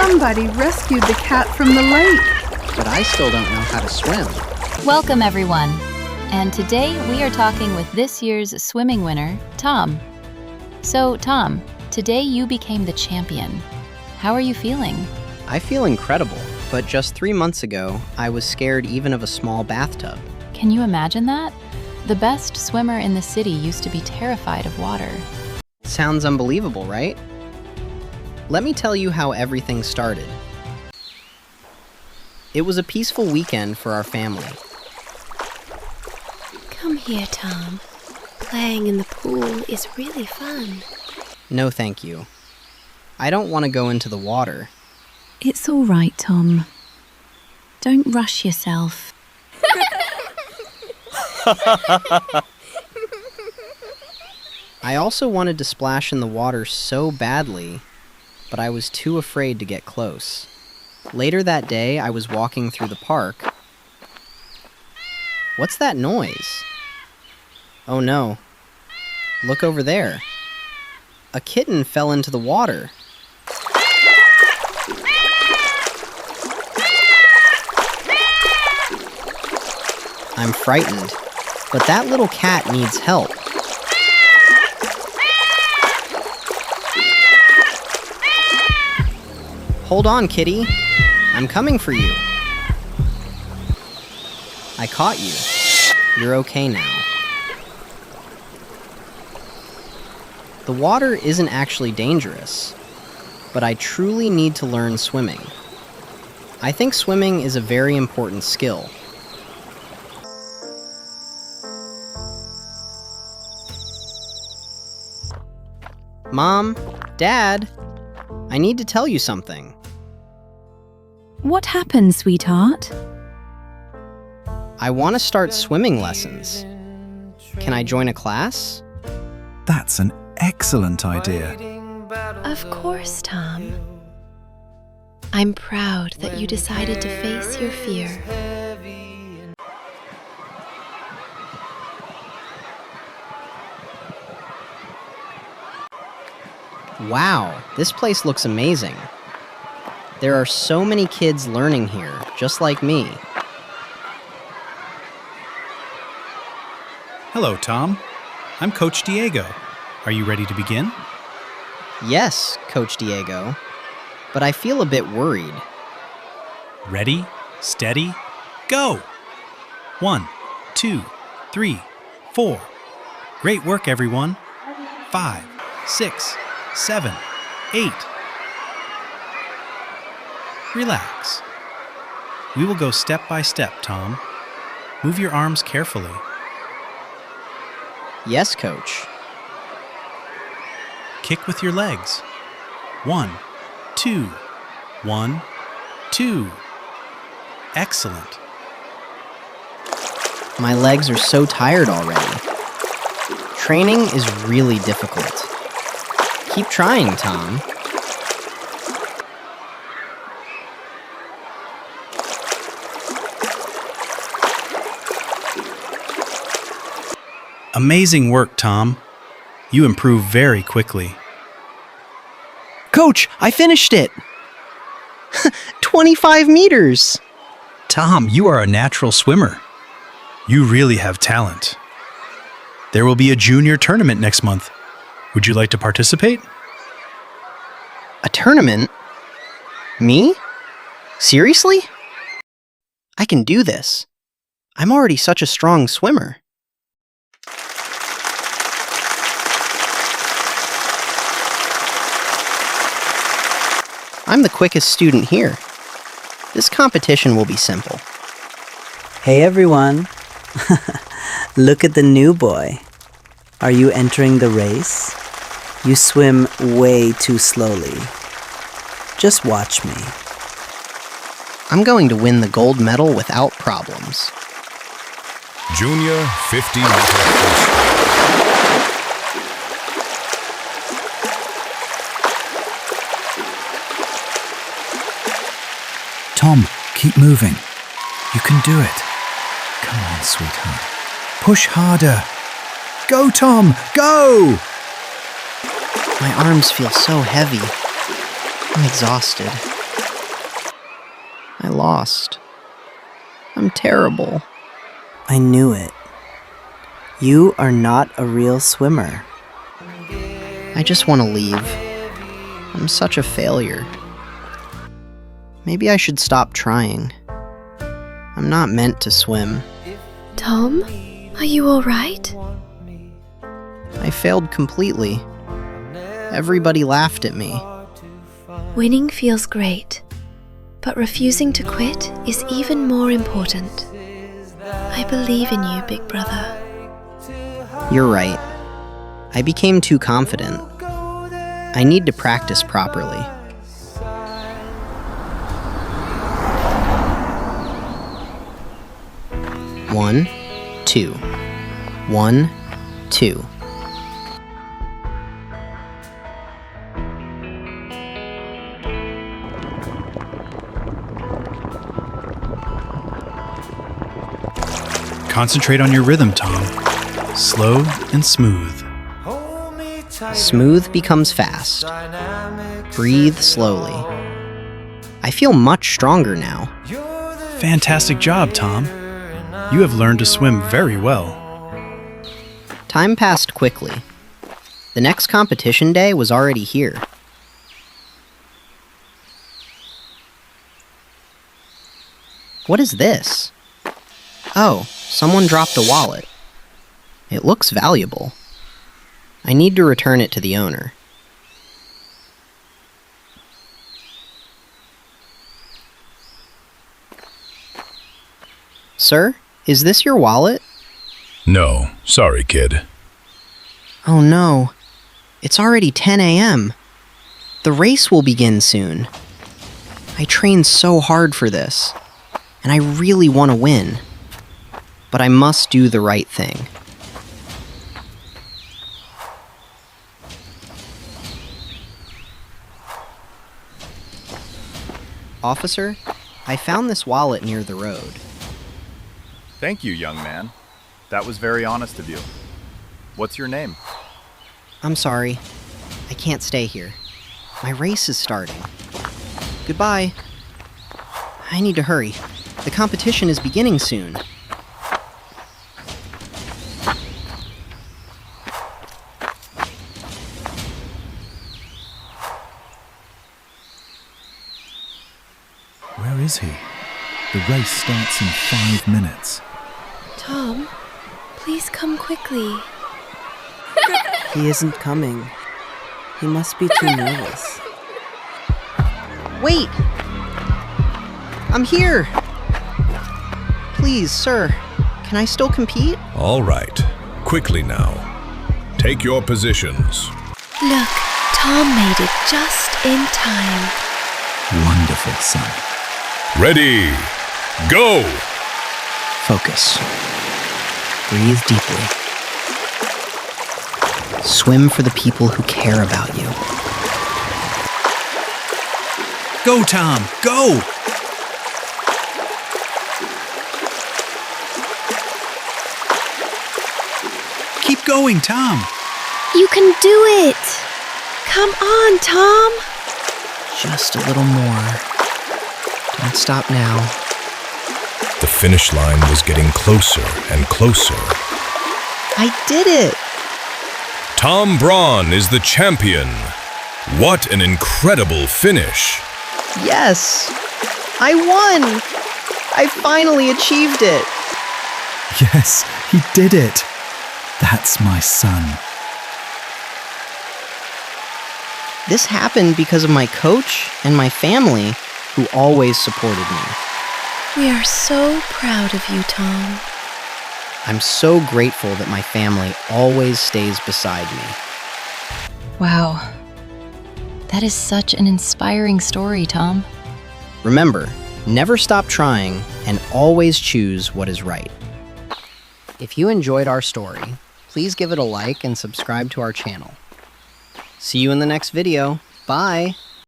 Somebody rescued the cat from the lake. But I still don't know how to swim. Welcome, everyone. And today we are talking with this year's swimming winner, Tom. So, Tom, today you became the champion. How are you feeling? I feel incredible, but just 3 months ago, I was scared even of a small bathtub. Can you imagine that? The best swimmer in the city used to be terrified of water. Sounds unbelievable, right? Let me tell you how everything started. It was a peaceful weekend for our family. Come here, Tom. Playing in the pool is really fun. No, thank you. I don't want to go into the water. It's all right, Tom. Don't rush yourself. I also wanted to splash in the water so badly, but I was too afraid to get close. Later that day, I was walking through the park. What's that noise? Oh no. Look over there. A kitten fell into the water. I'm frightened, but that little cat needs help. Hold on, kitty. I'm coming for you. I caught you. You're okay now. The water isn't actually dangerous, but I truly need to learn swimming. I think swimming is a very important skill. Mom, Dad, I need to tell you something. What happened, sweetheart? I want to start swimming lessons. Can I join a class? That's an excellent idea. Of course, Tom. I'm proud that you decided to face your fear. Wow, this place looks amazing. There are so many kids learning here, just like me. Hello, Tom. I'm Coach Diego. Are you ready to begin? Yes, Coach Diego, but I feel a bit worried. Ready, steady, go! 1, 2, 3, 4. Great work, everyone. 5, 6, 7, 8. Relax. We will go step by step, Tom. Move your arms carefully. Yes, Coach. Kick with your legs. 1, 2, 1, 2. Excellent. My legs are so tired already. Training is really difficult. Keep trying, Tom. Amazing work, Tom. You improve very quickly. Coach, I finished it! 25 meters! Tom, you are a natural swimmer. You really have talent. There will be a junior tournament next month. Would you like to participate? A tournament? Me? Seriously? I can do this. I'm already such a strong swimmer. I'm the quickest student here. This competition will be simple. Hey everyone, look at the new boy. Are you entering the race? You swim way too slowly. Just watch me. I'm going to win the gold medal without problems. Junior 50-meter. Tom, keep moving. You can do it. Come on, sweetheart. Push harder. Go, Tom, go! My arms feel so heavy. I'm exhausted. I lost. I'm terrible. I knew it. You are not a real swimmer. I just want to leave. I'm such a failure. Maybe I should stop trying. I'm not meant to swim. Tom, are you all right? I failed completely. Everybody laughed at me. Winning feels great, but refusing to quit is even more important. I believe in you, big brother. You're right. I became too confident. I need to practice properly. One, two. 1, 2. Concentrate on your rhythm, Tom. Slow and smooth. Smooth becomes fast. Breathe slowly. I feel much stronger now. Fantastic job, Tom. You have learned to swim very well. Time passed quickly. The next competition day was already here. What is this? Oh, someone dropped a wallet. It looks valuable. I need to return it to the owner. Sir, is this your wallet? No, sorry, kid. Oh no, it's already 10 a.m. The race will begin soon. I trained so hard for this, and I really want to win. But I must do the right thing. Officer, I found this wallet near the road. Thank you, young man. That was very honest of you. What's your name? I'm sorry. I can't stay here. My race is starting. Goodbye. I need to hurry. The competition is beginning soon. Where is he? The race starts in 5 minutes. Tom, please come quickly. He isn't coming. He must be too nervous. Wait! I'm here! Please, sir, can I still compete? All right. Quickly now. Take your positions. Look, Tom made it just in time. Wonderful, son. Ready. Go! Focus. Breathe deeply. Swim for the people who care about you. Go, Tom, go! Keep going, Tom. You can do it! Come on, Tom! Just a little more. Don't stop now. The finish line was getting closer and closer. I did it! Tom Braun is the champion. What an incredible finish. Yes! I won! I finally achieved it! Yes, he did it. That's my son. This happened because of my coach and my family, who always supported me. We are so proud of you, Tom. I'm so grateful that my family always stays beside me. Wow. That is such an inspiring story, Tom. Remember, never stop trying and always choose what is right. If you enjoyed our story, please give it a like and subscribe to our channel. See you in the next video. Bye!